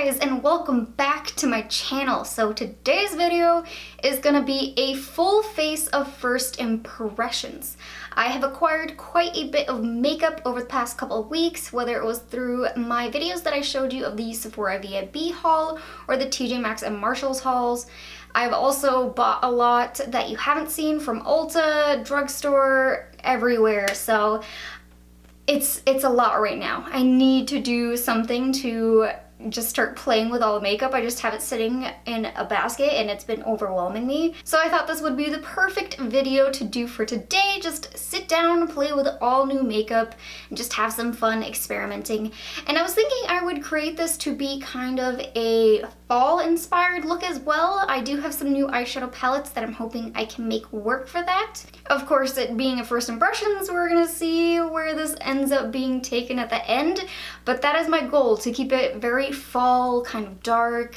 guys, and welcome back to my channel. So today's video is gonna be a full face of first impressions. I have acquired quite a bit of makeup over the past couple of weeks, whether it was through my videos that I showed you of the Sephora VIB haul or the Tjmaxx Marshalls hauls. I've also bought a lot that you haven't seen from Ulta, drugstore, everywhere. So it's a lot right now. I need to do something to just start playing with all the makeup. I just have it sitting in a basket and it's been overwhelming me. So I thought this would be the perfect video to do for today. Just sit down, play with all new makeup, and just have some fun experimenting. And I was thinking I would create this to be kind of a fall inspired look as well. I do have some new eyeshadow palettes that I'm hoping I can make work for that. Of course, it being a first impressions, we're gonna see where this ends up being taken at the end, but that is my goal, to keep it very fall, kind of dark,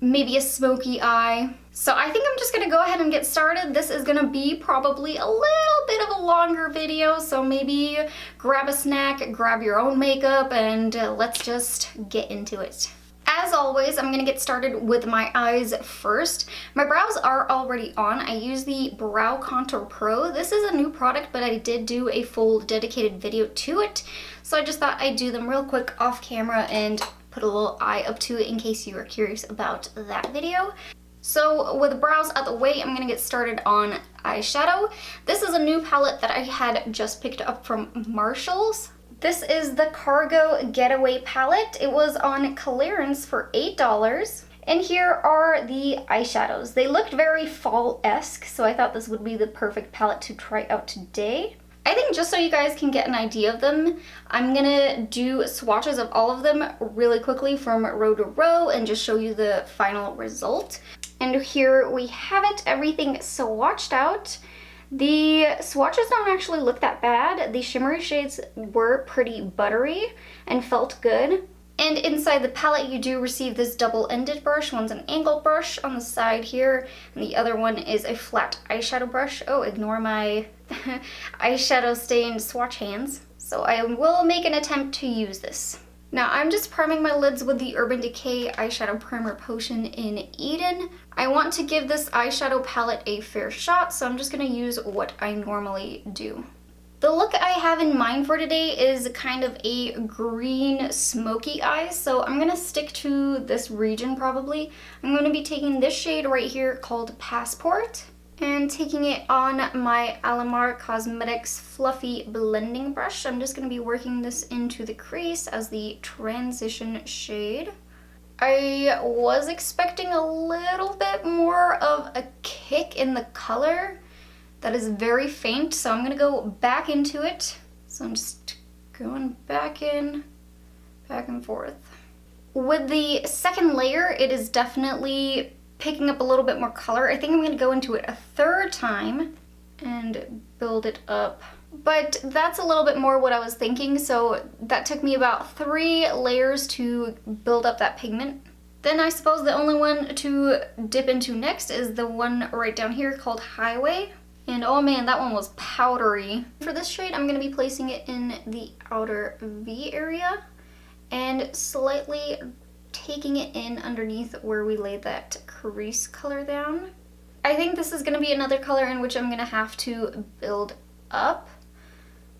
maybe a smoky eye. So I think I'm just gonna go ahead and get started. This is gonna be probably a little bit of a longer video, so maybe grab a snack, grab your own makeup, and let's just get into it. As always, I'm gonna get started with my eyes first. My brows are already on. I use the Brow Contour Pro. This is a new product, but I did do a full dedicated video to it. So I just thought I'd do them real quick off camera and put a little eye up to it in case you are curious about that video. So with the brows out the way, I'm gonna get started on eyeshadow. This is a new palette that I had just picked up from Marshalls. This is the Cargo Getaway palette. It was on clearance for $8. And here are the eyeshadows. They looked very fall-esque, so I thought this would be the perfect palette to try out today. I think just so you guys can get an idea of them, I'm gonna do swatches of all of them really quickly from row to row and just show you the final result. And here we have it, everything swatched out. The swatches don't actually look that bad. The shimmery shades were pretty buttery and felt good. And inside the palette you do receive this double-ended brush. One's an angled brush on the side here, and the other one is a flat eyeshadow brush. Oh, ignore my eyeshadow stained swatch hands. So I will make an attempt to use this. Now I'm just priming my lids with the Urban Decay Eyeshadow Primer Potion in Eden. I want to give this eyeshadow palette a fair shot, so I'm just going to use what I normally do. The look I have in mind for today is kind of a green smoky eye, so I'm going to stick to this region probably. I'm going to be taking this shade right here called Passport and taking it on my Alamar Cosmetics Fluffy Blending Brush. I'm just going to be working this into the crease as the transition shade. I was expecting a little bit more of a kick in the color. That is very faint, so I'm going to go back into it. So I'm just going back in, back and forth. With the second layer, it is definitely picking up a little bit more color. I think I'm going to go into it a third time and build it up. But that's a little bit more what I was thinking, so that took me about 3 layers to build up that pigment. Then I suppose the only one to dip into next is the one right down here called Highway. And oh man, that one was powdery. For this shade, I'm going to be placing it in the outer V area and slightly taking it in underneath where we laid that crease color down. I think this is going to be another color in which I'm going to have to build up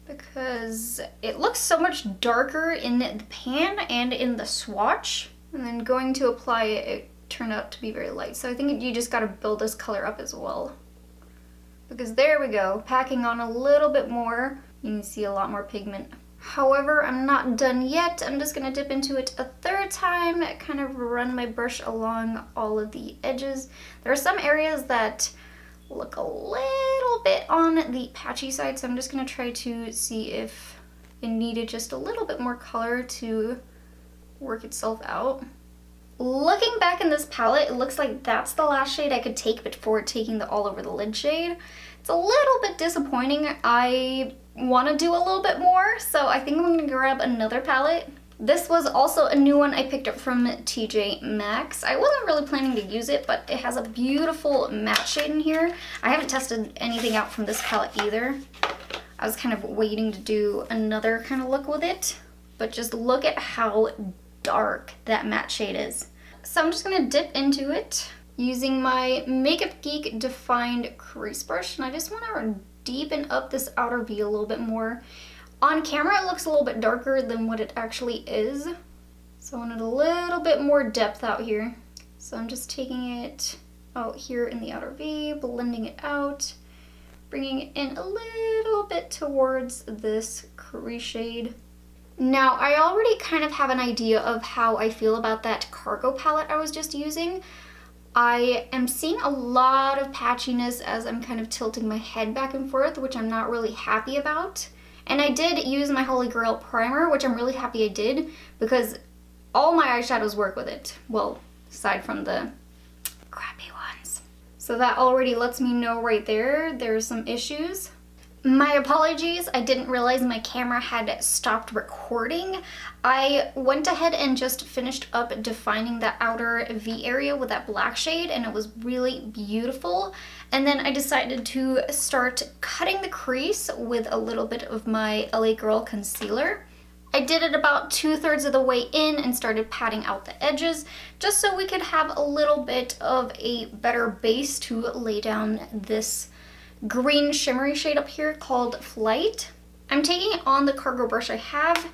because it looks so much darker in the pan and in the swatch. And then going to apply it, it turned out to be very light. So I think you just got to build this color up as well. Because there we go, packing on a little bit more, you can see a lot more pigment. However, I'm not done yet. I'm just going to dip into it a third time, kind of run my brush along all of the edges. There are some areas that look a little bit on the patchy side, so I'm just going to try to see if it needed just a little bit more color to work itself out. Looking back in this palette, it looks like that's the last shade I could take before taking the all over the lid shade. It's a little bit disappointing. I want to do a little bit more, so I think I'm going to grab another palette. This was also a new one I picked up from Tjmaxx. I wasn't really planning to use it, but it has a beautiful matte shade in here. I haven't tested anything out from this palette either. I was kind of waiting to do another kind of look with it, but just look at how dark that matte shade is. So I'm just gonna dip into it using my Makeup Geek Defined Crease Brush, and I just wanna deepen up this outer V a little bit more. On camera, it looks a little bit darker than what it actually is. So I wanted a little bit more depth out here. So I'm just taking it out here in the outer V, blending it out, bringing it in a little bit towards this crease shade. Now, I already kind of have an idea of how I feel about that cargo palette I was just using. I am seeing a lot of patchiness as I'm kind of tilting my head back and forth, which I'm not really happy about. And I did use my Holy Grail primer, which I'm really happy I did, because all my eyeshadows work with it. Well, aside from the crappy ones. So that already lets me know right there, there's some issues. My apologies, I didn't realize my camera had stopped recording. I went ahead and just finished up defining that outer V area with that black shade, and it was really beautiful. And then I decided to start cutting the crease with a little bit of my LA Girl concealer. I did it about 2/3 of the way in and started patting out the edges, just so we could have a little bit of a better base to lay down this green shimmery shade up here called Flight. I'm taking it on the cargo brush I have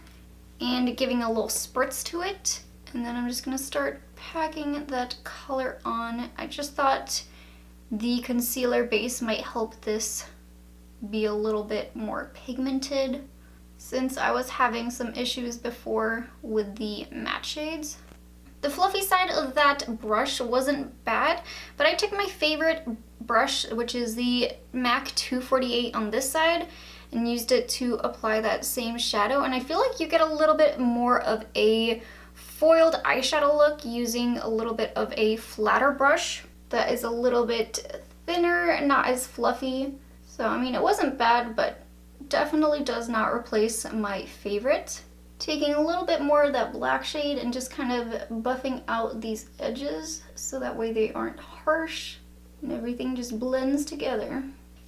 and giving a little spritz to it, and then I'm just gonna start packing that color on. I just thought the concealer base might help this be a little bit more pigmented, since I was having some issues before with the matte shades. The fluffy side of that brush wasn't bad, but I took my favorite brush, which is the MAC 248 on this side, and used it to apply that same shadow. And I feel like you get a little bit more of a foiled eyeshadow look using a little bit of a flatter brush that is a little bit thinner, not as fluffy. So, I mean, it wasn't bad, but definitely does not replace my favorite. Taking a little bit more of that black shade and just kind of buffing out these edges so that way they aren't harsh and everything just blends together.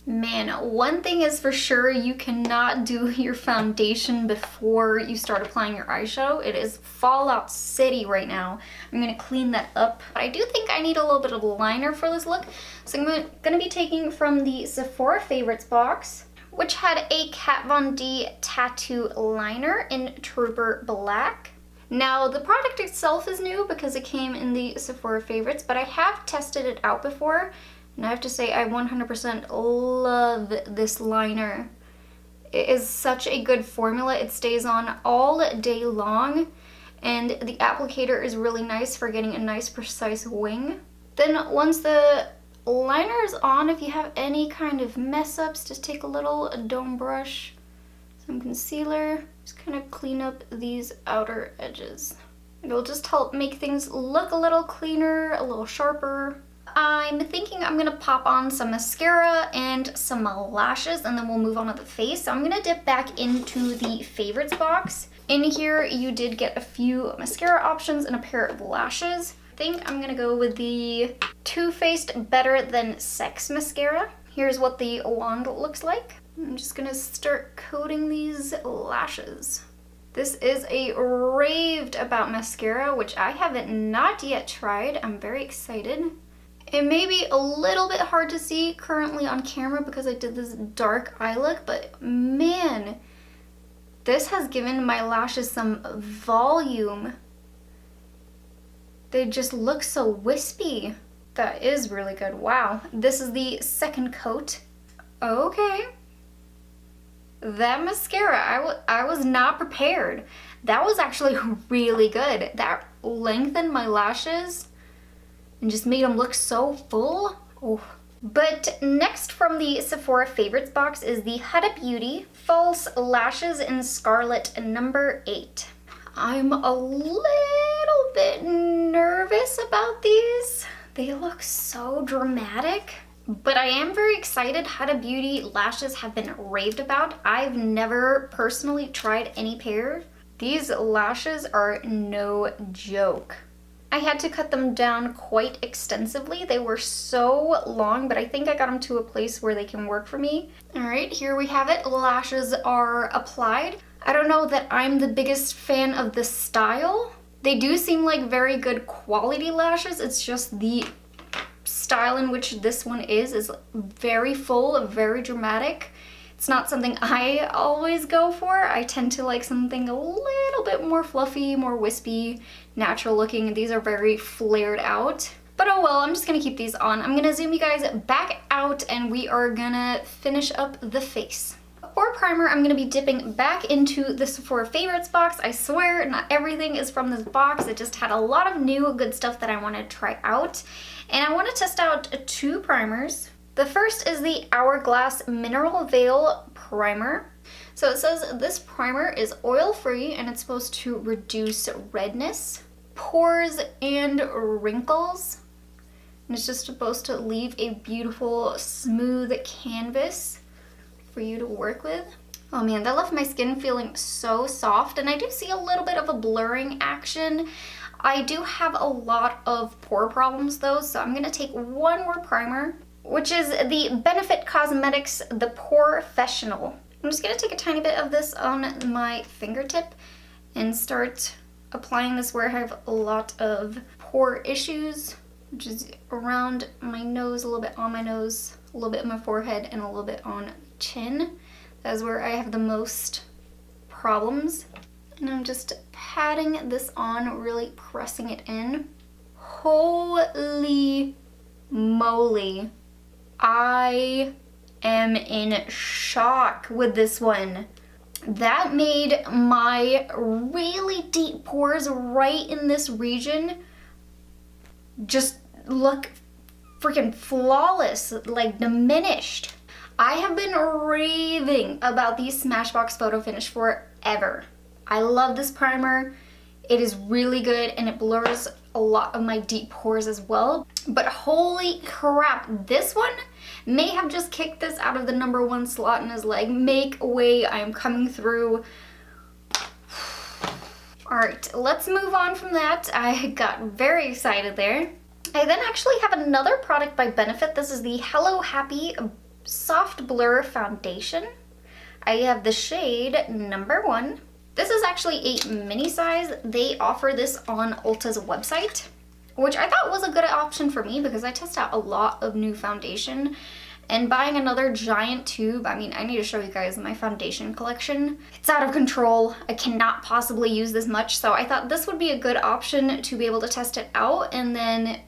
Man, one thing is for sure, you cannot do your foundation before you start applying your eyeshadow. It is Fallout City right now. I'm gonna clean that up. But I do think I need a little bit of liner for this look. So I'm gonna be taking from the Sephora Favorites box, which had a Kat Von D tattoo liner in Trooper Black. Now, the product itself is new because it came in the Sephora Favorites, but I have tested it out before, and I have to say I 100% love this liner. It is such a good formula. It stays on all day long, and the applicator is really nice for getting a nice precise wing. Then once the liner is on, if you have any kind of mess ups, just take a little dome brush, some concealer, just kind of clean up these outer edges. It'll just help make things look a little cleaner, a little sharper. I'm thinking I'm gonna pop on some mascara and some lashes, and then we'll move on to the face. So I'm gonna dip back into the favorites box. In here, you did get a few mascara options and a pair of lashes. I think I'm gonna go with the Too Faced Better Than Sex mascara. Here's what the wand looks like. I'm just gonna start coating these lashes. This is a raved about mascara, which I haven't not yet tried. I'm very excited. It may be a little bit hard to see currently on camera because I did this dark eye look, but man, this has given my lashes some volume. They just look so wispy. That is really good. Wow. This is the second coat. Okay. That mascara, I was not prepared. That was actually really good. That lengthened my lashes and just made them look so full. Oh. But next from the Sephora Favorites box is the Huda Beauty False Lashes in Scarlet number 8. I'm a little bit nervous about these. They look so dramatic, but I am very excited. Huda Beauty lashes have been raved about. I've never personally tried any pair. These lashes are no joke. I had to cut them down quite extensively. They were so long, but I think I got them to a place where they can work for me. All right, here we have it. Lashes are applied. I don't know that I'm the biggest fan of the style, They do seem like very good quality lashes. It's just the style in which this one is very full, very dramatic. It's not something I always go for. I tend to like something a little bit more fluffy, more wispy, natural looking. These are very flared out. But oh well, I'm just gonna keep these on. I'm gonna zoom you guys back out and we are gonna finish up the face. For primer, I'm gonna be dipping back into the Sephora Favorites box. I swear, not everything is from this box. It just had a lot of new good stuff that I wanna try out. And I wanna test out 2 primers. The first is the Hourglass Mineral Veil Primer. So it says this primer is oil-free and it's supposed to reduce redness, pores, and wrinkles. And it's just supposed to leave a beautiful, smooth canvas for you to work with. Oh man, that left my skin feeling so soft, and I do see a little bit of a blurring action. I do have a lot of pore problems though, so I'm gonna take one more primer, which is the Benefit Cosmetics The Porefessional. I'm just gonna take a tiny bit of this on my fingertip and start applying this where I have a lot of pore issues, which is around my nose, a little bit on my nose, a little bit on my forehead, and a little bit on chin. That's where I have the most problems. And I'm just patting this on, really pressing it in. Holy moly. I am in shock with this one. That made my really deep pores right in this region just look freaking flawless, like diminished. I have been raving about these Smashbox Photo Finish forever. I love this primer. It is really good and it blurs a lot of my deep pores as well. But holy crap, this one may have just kicked this out of the #1 slot and is like, make way, I am coming through. Alright, let's move on from that. I got very excited there. I then actually have another product by Benefit. This is the Hello Happy Soft Blur Foundation. I have the shade #1. This is actually a mini size. They offer this on Ulta's website, which I thought was a good option for me because I test out a lot of new foundation. And buying another giant tube, I mean, I need to show you guys my foundation collection. It's out of control. I cannot possibly use this much, so I thought this would be a good option to be able to test it out and then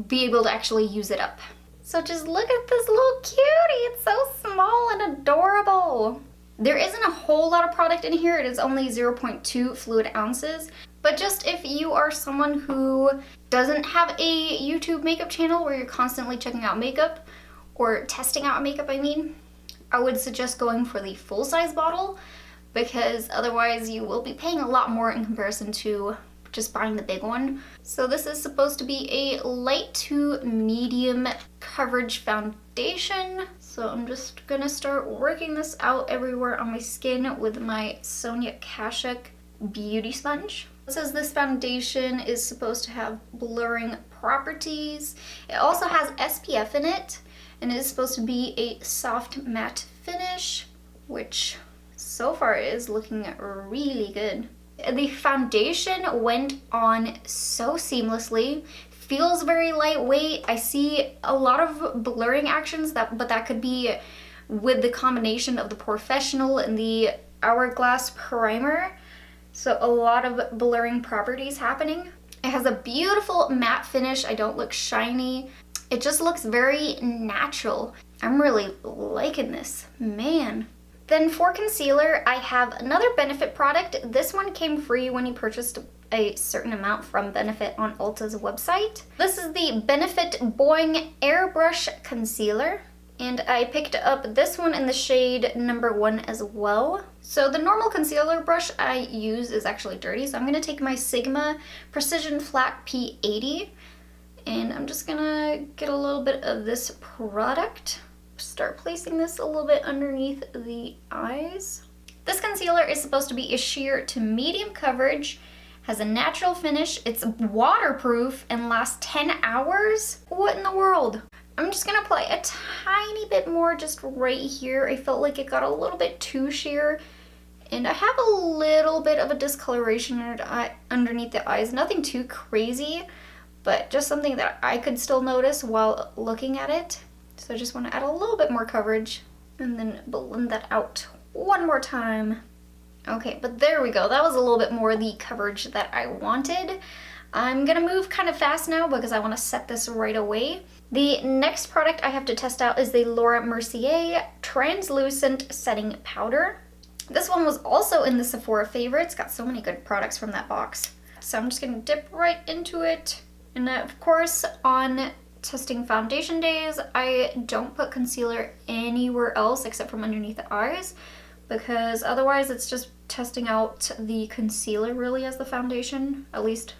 be able to actually use it up. So just look at this little cutie. It's so small and adorable. There isn't a whole lot of product in here. It is only 0.2 fluid ounces. But just if you are someone who doesn't have a YouTube makeup channel where you're constantly checking out makeup, or testing out makeup, I mean, I would suggest going for the full-size bottle because otherwise you will be paying a lot more in comparison to just buying the big one. So this is supposed to be a light to medium coverage foundation. So I'm just gonna start working this out everywhere on my skin with my Sonia Kashuk beauty sponge. It says this foundation is supposed to have blurring properties. It also has SPF in it, and it is supposed to be a soft matte finish, which so far is looking really good. The foundation went on so seamlessly, feels very lightweight. I see a lot of blurring actions, but that could be with the combination of the Porefessional and the Hourglass primer. So a lot of blurring properties happening. It has a beautiful matte finish. I don't look shiny. It just looks very natural. I'm really liking this, man. Then for concealer, I have another Benefit product. This one came free when you purchased a certain amount from Benefit on Ulta's website. This is the Benefit Boing Airbrush Concealer. And I picked up this one in the shade #1 as well. So the normal concealer brush I use is actually dirty. So I'm gonna take my Sigma Precision Flat P80. And I'm just gonna get a little bit of this product. Start placing this a little bit underneath the eyes. This concealer is supposed to be a sheer to medium coverage, has a natural finish, it's waterproof, and lasts 10 hours? What in the world? I'm just gonna apply a tiny bit more just right here. I felt like it got a little bit too sheer, And I have a little bit of a discoloration underneath the eyes. Nothing too crazy, but just something that I could still notice while looking at it. So I just want to add a little bit more coverage and then blend that out one more time. Okay, but there we go. That was a little bit more the coverage that I wanted. I'm gonna move kind of fast now because I want to set this right away. The next product I have to test out is the Laura Mercier Translucent Setting Powder. This one was also in the Sephora favorites. Got so many good products from that box. So I'm just gonna dip right into it. And of course, on testing foundation days, I don't put concealer anywhere else except from underneath the eyes, because otherwise it's just testing out the concealer really as the foundation. At least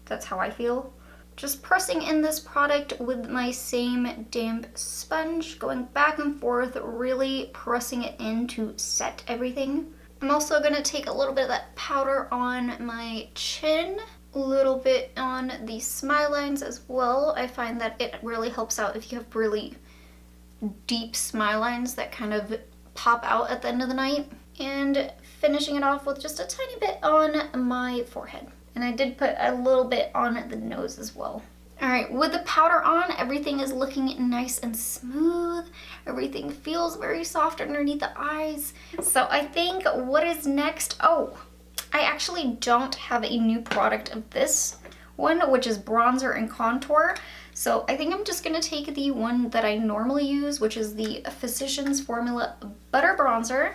that's how I feel. Just pressing in this product with my same damp sponge, going back and forth, really pressing it in to set everything. I'm also gonna take a little bit of that powder on my chin, a little bit on the smile lines as well. I find that it really helps out if you have really deep smile lines that kind of pop out at the end of the night. And finishing it off with just a tiny bit on my forehead. And I did put a little bit on the nose as well. Alright, with the powder on, everything is looking nice and smooth. Everything feels very soft underneath the eyes. So I think what is next? Oh, I actually don't have a new product of this one, which is bronzer and contour. So I think I'm just going to take the one that I normally use, which is the Physicians Formula Butter Bronzer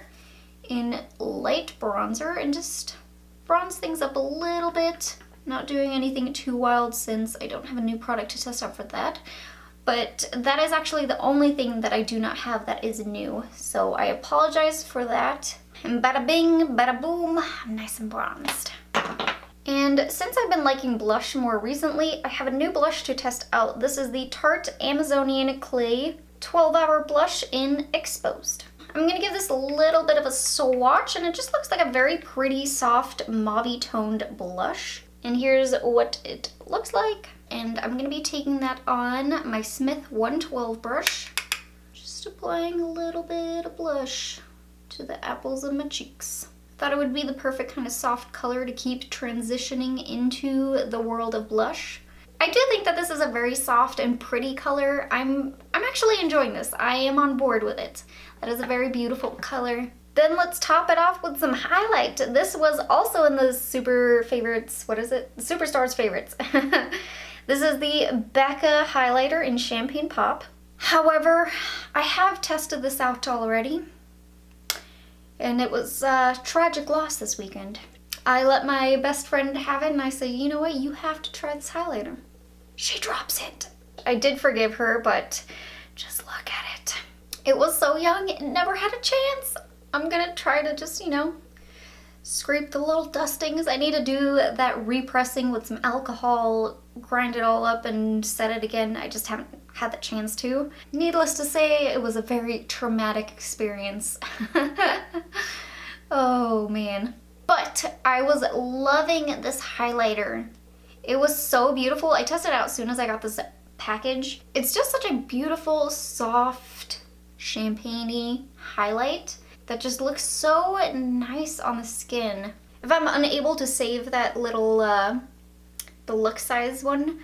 in light bronzer, and just bronze things up a little bit. Not doing anything too wild since I don't have a new product to test out for that. But that is actually the only thing that I do not have that is new. So I apologize for that. And bada bing, bada boom, I'm nice and bronzed. And since I've been liking blush more recently, I have a new blush to test out. This is the Tarte Amazonian Clay 12-Hour Blush in Exposed. I'm going to give this a little bit of a swatch, and it just looks like a very pretty, soft, mauve-y toned blush. And here's what it looks like. And I'm going to be taking that on my Smith 112 brush. Just applying a little bit of blush to the apples of my cheeks. Thought it would be the perfect kind of soft color to keep transitioning into the world of blush. I do think that this is a very soft and pretty color. I'm actually enjoying this. I am on board with it. That is a very beautiful color. Then let's top it off with some highlight. This was also in the super favorites. What is it? Superstars favorites. This is the Becca highlighter in Champagne Pop. However, I have tested this out already, and it was a tragic loss this weekend. I let my best friend have it, and I said, you know what, you have to try this highlighter. She drops it. I did forgive her, but just look at it. It was so young, it never had a chance. I'm gonna try to just, scrape the little dustings. I need to do that repressing with some alcohol, grind it all up and set it again. I just haven't had the chance to. Needless to say, it was a very traumatic experience. Oh man. But I was loving this highlighter. It was so beautiful. I tested it out as soon as I got this package. It's just such a beautiful, soft, champagne-y highlight that just looks so nice on the skin. If I'm unable to save that little deluxe size one,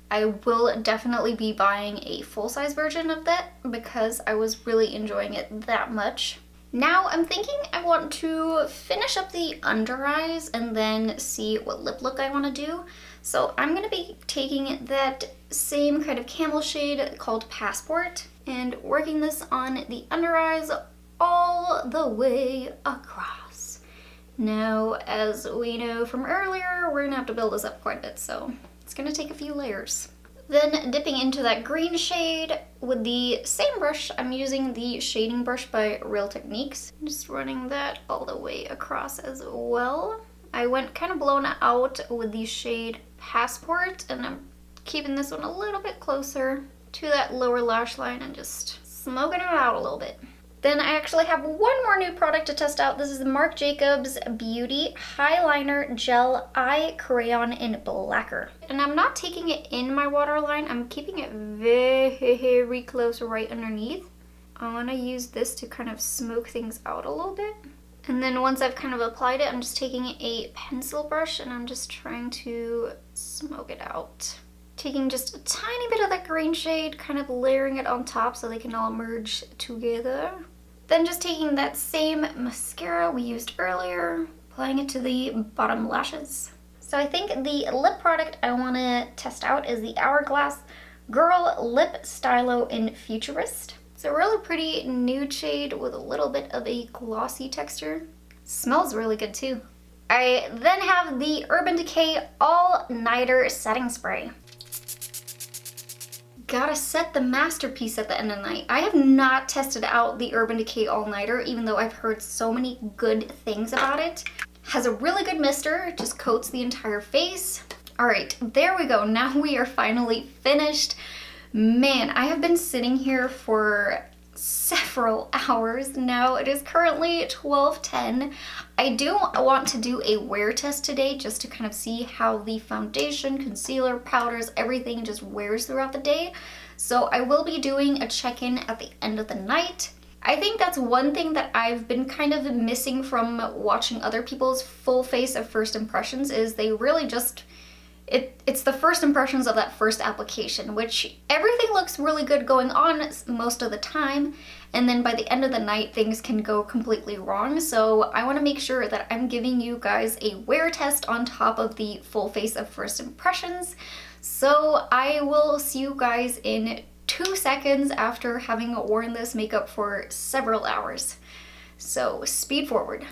I will definitely be buying a full-size version of that because I was really enjoying it that much. Now I'm thinking I want to finish up the under eyes and then see what lip look I want to do. So I'm going to be taking that same kind of camel shade called Passport and working this on the under eyes all the way across. Now, as we know from earlier, we're going to have to build this up quite a bit, so it's going to take a few layers. Then dipping into that green shade with the same brush, I'm using the shading brush by Real Techniques. Just running that all the way across as well. I went kind of blown out with the shade Passport, and I'm keeping this one a little bit closer to that lower lash line and just smoking it out a little bit. Then I actually have one more new product to test out. This is the Marc Jacobs Beauty Highliner Gel Eye Crayon in Blacker. And I'm not taking it in my waterline. I'm keeping it very close right underneath. I want to use this to kind of smoke things out a little bit. And then once I've kind of applied it, I'm just taking a pencil brush and I'm just trying to smoke it out. Taking just a tiny bit of that green shade, kind of layering it on top so they can all merge together. Then just taking that same mascara we used earlier, applying it to the bottom lashes. So I think the lip product I want to test out is the Hourglass Girl Lip Stylo in Futurist. It's a really pretty nude shade with a little bit of a glossy texture. Smells really good too. I then have the Urban Decay All Nighter Setting Spray. Gotta set the masterpiece at the end of the night. I have not tested out the Urban Decay All Nighter, even though I've heard so many good things about it. Has a really good mister, just coats the entire face. All right, there we go. Now we are finally finished. Man, I have been sitting here for several hours now. It is currently 12:10. I do want to do a wear test today just to kind of see how the foundation, concealer, powders, everything just wears throughout the day. So I will be doing a check-in at the end of the night. I think that's one thing that I've been kind of missing from watching other people's full face of first impressions is they really just it's the first impressions of that first application, which everything looks really good going on most of the time, and then by the end of the night things can go completely wrong. So I want to make sure that I'm giving you guys a wear test on top of the full face of first impressions. So I will see you guys in 2 seconds after having worn this makeup for several hours. So speed forward.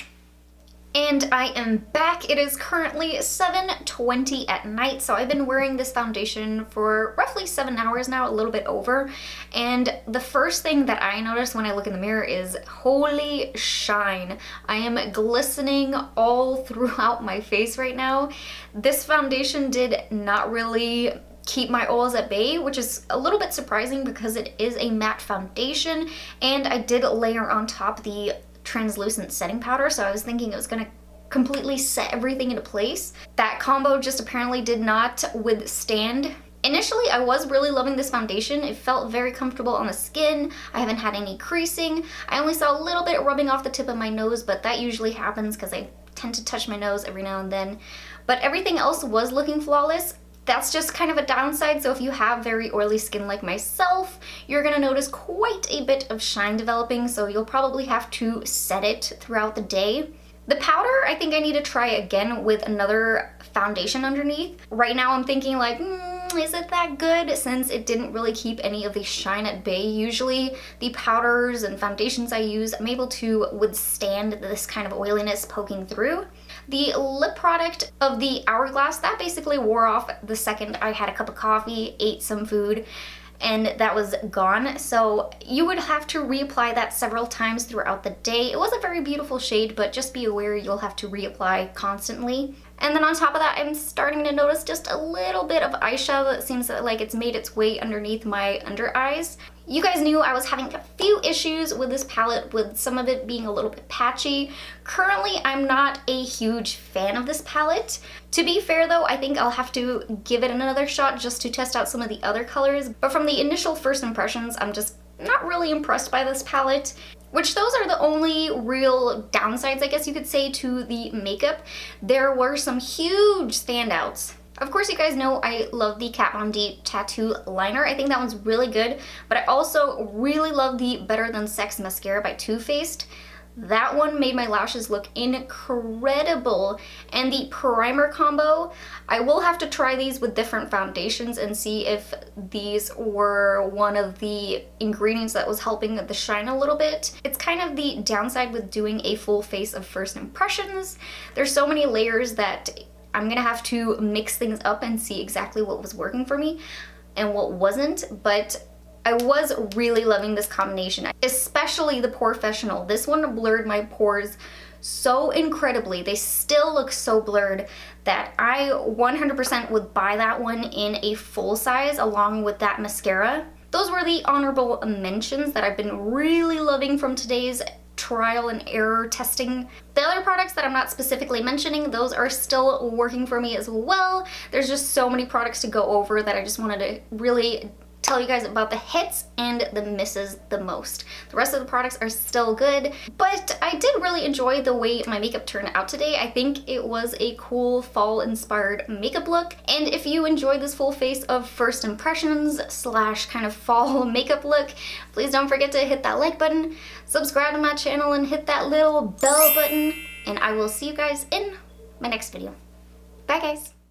And I am back. It is currently 7:20 at night, so I've been wearing this foundation for roughly 7 hours now, a little bit over. And the first thing that I notice when I look in the mirror is holy shine. I am glistening all throughout my face right now. This foundation did not really keep my oils at bay, which is a little bit surprising because it is a matte foundation, and I did layer on top the translucent setting powder, so I was thinking it was gonna completely set everything into place. That combo just apparently did not withstand. Initially, I was really loving this foundation. It felt very comfortable on the skin. I haven't had any creasing. I only saw a little bit rubbing off the tip of my nose, but that usually happens because I tend to touch my nose every now and then. But everything else was looking flawless. That's just kind of a downside, so if you have very oily skin like myself, you're gonna notice quite a bit of shine developing, so you'll probably have to set it throughout the day. The powder, I think I need to try again with another foundation underneath. Right now I'm thinking like, is it that good, since it didn't really keep any of the shine at bay. Usually the powders and foundations I use, I'm able to withstand this kind of oiliness poking through. The lip product of the Hourglass, that basically wore off the second I had a cup of coffee, ate some food, and that was gone. So you would have to reapply that several times throughout the day. It was a very beautiful shade, but just be aware you'll have to reapply constantly. And then on top of that, I'm starting to notice just a little bit of eyeshadow that seems like it's made its way underneath my under eyes. You guys knew I was having a few issues with this palette, with some of it being a little bit patchy. Currently, I'm not a huge fan of this palette. To be fair though, I think I'll have to give it another shot just to test out some of the other colors. But from the initial first impressions, I'm just not really impressed by this palette. Which those are the only real downsides, I guess you could say, to the makeup. There were some huge standouts. Of course, you guys know I love the Kat Von D Tattoo Liner. I think that one's really good, but I also really love the Better Than Sex Mascara by Too Faced. That one made my lashes look incredible. And the primer combo, I will have to try these with different foundations and see if these were one of the ingredients that was helping the shine a little bit. It's kind of the downside with doing a full face of first impressions. There's so many layers that I'm gonna have to mix things up and see exactly what was working for me and what wasn't, but I was really loving this combination, especially the porefessional. This one blurred my pores so incredibly. They still look so blurred that I 100% would buy that one in a full size along with that mascara. Those were the honorable mentions that I've been really loving from today's trial and error testing. The other products that I'm not specifically mentioning, those are still working for me as well. There's just so many products to go over that I just wanted to really tell you guys about the hits and the misses the most. The rest of the products are still good, but I did really enjoy the way my makeup turned out today. I think it was a cool fall inspired makeup look, and if you enjoyed this full face of first impressions slash kind of fall makeup look, please don't forget to hit that like button, subscribe to my channel, and hit that little bell button, and I will see you guys in my next video. Bye guys!